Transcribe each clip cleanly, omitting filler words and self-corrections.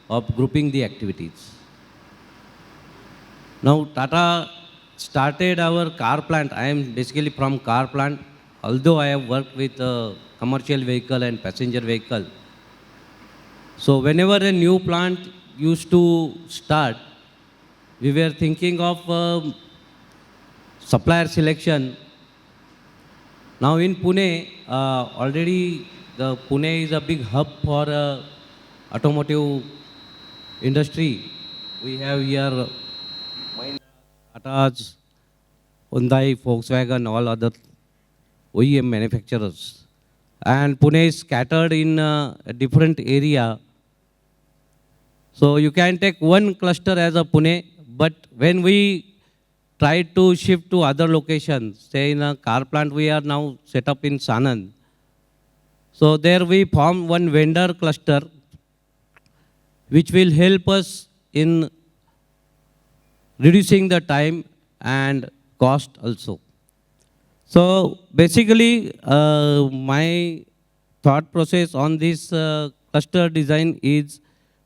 of grouping the activities. Now, Tata started our car plant. I am basically from car plant, although I have worked with commercial vehicle and passenger vehicle. So whenever a new plant used to start, we were thinking of supplier selection. Now in Pune, already the Pune is a big hub for automotive industry. We have here Tata's, Hyundai, Volkswagen, all other OEM manufacturers. And Pune is scattered in a different area. So you can take one cluster as a Pune, but when we try to shift to other locations, say in a car plant, we are now set up in Sanand. So there we form one vendor cluster, which will help us in reducing the time and cost also. So basically, my thought process on this cluster design is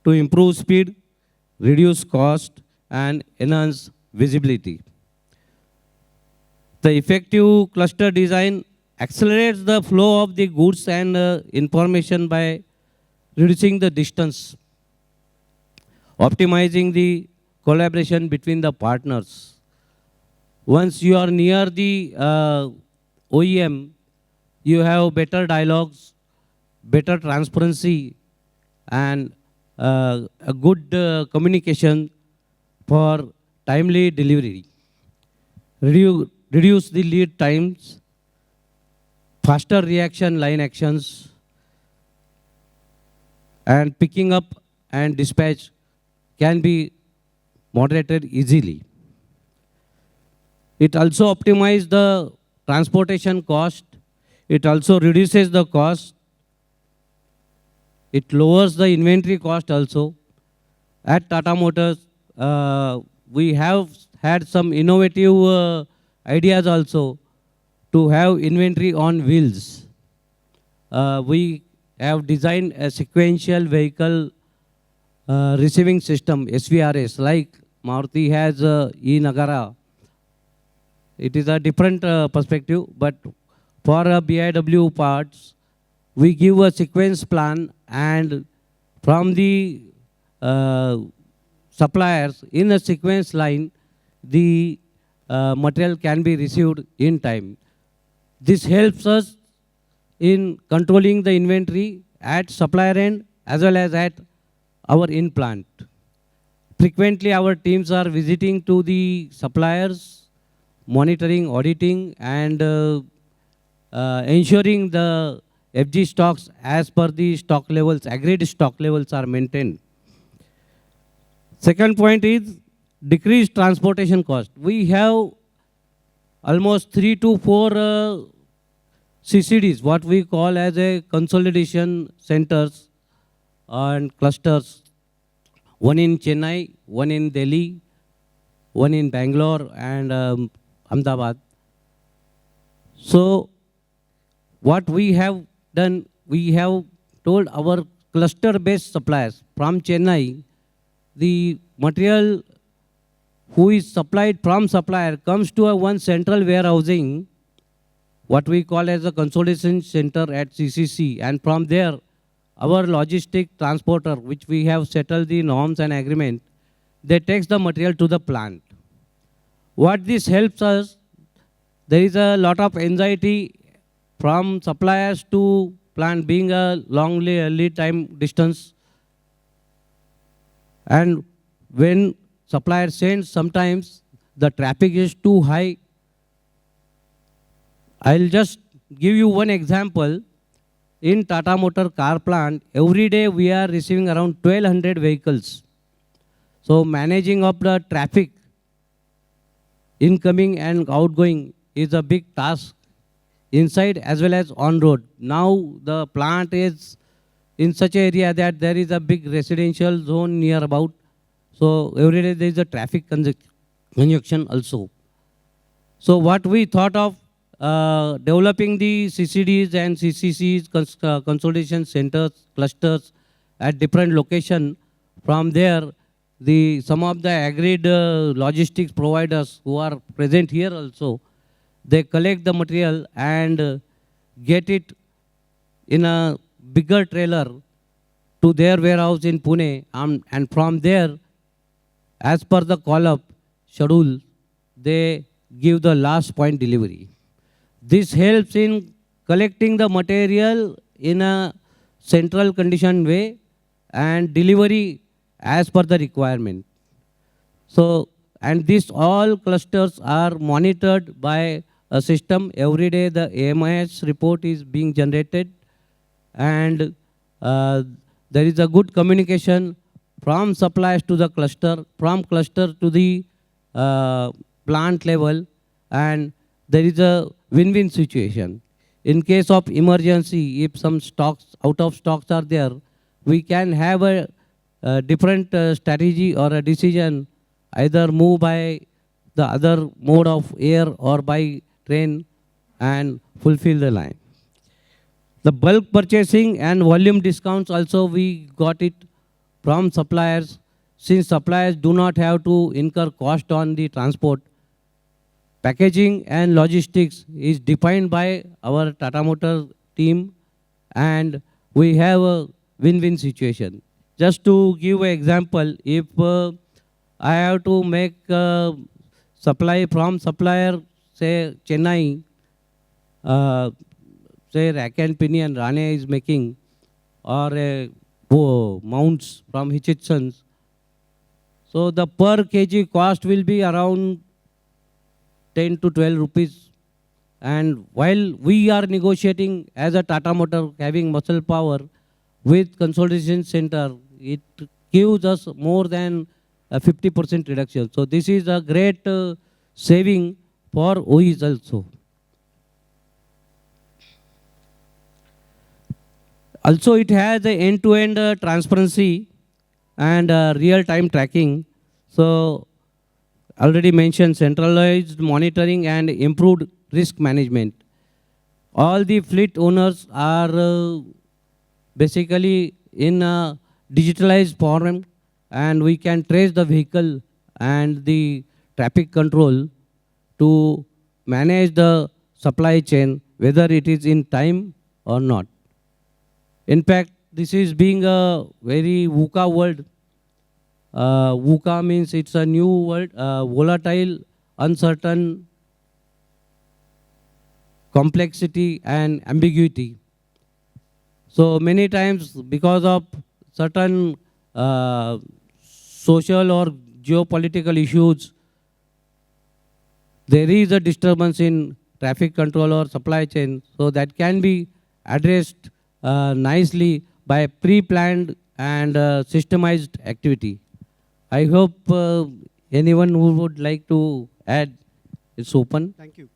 to improve speed, reduce cost, and enhance visibility. The effective cluster design accelerates the flow of the goods and information by reducing the distance, optimizing the collaboration between the partners. Once you are near the OEM, you have better dialogues, better transparency, and a good communication for timely delivery. Reduce the lead times, faster reaction line actions, and picking up and dispatch can be moderated easily. It also optimizes the transportation cost. It also reduces the cost. It lowers the inventory cost also. At Tata Motors, we have had some innovative ideas also to have inventory on wheels. We have designed a sequential vehicle receiving system, SVRS, like Maruti has e-Nagara. It is a different perspective, but for BIW parts, we give a sequence plan, and from the suppliers in a sequence line, the material can be received in time. This helps us in controlling the inventory at supplier end as well as at our in-plant. Frequently, our teams are visiting to the suppliers, monitoring, auditing, and ensuring the FG stocks as per the stock levels, agreed stock levels are maintained. Second point is decreased transportation cost. We have almost 3 to 4 CCDs, what we call as a consolidation centers and clusters. One in Chennai, one in Delhi, one in Bangalore and Ahmedabad. So what we have done, we have told our cluster-based suppliers from Chennai, the material who is supplied from supplier comes to a one central warehousing, what we call as a consolidation center at CCC, and from there, our logistic transporter, which we have settled the norms and agreement, they takes the material to the plant. What this helps us, there is a lot of anxiety from suppliers to plant being a long lead time distance. And when supplier sends, sometimes the traffic is too high. I'll just give you one example. In Tata Motor car plant, every day we are receiving around 1,200 vehicles. So managing of the traffic, incoming and outgoing, is a big task inside as well as on road. Now the plant is in such an area that there is a big residential zone near about. So every day there is a traffic congestion also. So what we thought of developing the CCDs and CCCs, consolidation centers, clusters at different locations from there, some of the agreed logistics providers who are present here also, they collect the material and get it in a bigger trailer to their warehouse in Pune, and from there, as per the call-up schedule, they give the last point delivery. This helps in collecting the material in a central conditioned way and delivery as per the requirement. So, and these all clusters are monitored by a system. Every day the AMIS report is being generated, and there is a good communication from suppliers to the cluster, from cluster to the plant level, and there is a win-win situation. In case of emergency, if some stocks, out of stocks are there, we can have a different strategy or a decision, either move by the other mode of air or by train and fulfill the line. The bulk purchasing and volume discounts also we got it from suppliers. Since suppliers do not have to incur cost on the transport, packaging and logistics is defined by our Tata Motors team, and we have a win-win situation. Just to give an example, if I have to make supply from supplier, say Chennai, say rack and pinion Rane is making, or mounts from Hitchensons, so the per kg cost will be around 10 to 12 rupees. And while we are negotiating as a Tata Motor having muscle power with consolidation center, it gives us more than a 50% reduction. So this is a great saving for OEs also. Also, it has the end-to-end transparency and real-time tracking. So, already mentioned centralized monitoring and improved risk management. All the fleet owners are basically in a digitalized form, and we can trace the vehicle and the traffic control to manage the supply chain, whether it is in time or not. In fact, this is being a very VUCA world. VUCA means it's a new world, volatile, uncertain, complexity and ambiguity. So many times because of certain social or geopolitical issues, there is a disturbance in traffic control or supply chain. So that can be addressed nicely by pre-planned and systemized activity. I hope anyone who would like to add, it's open. Thank you.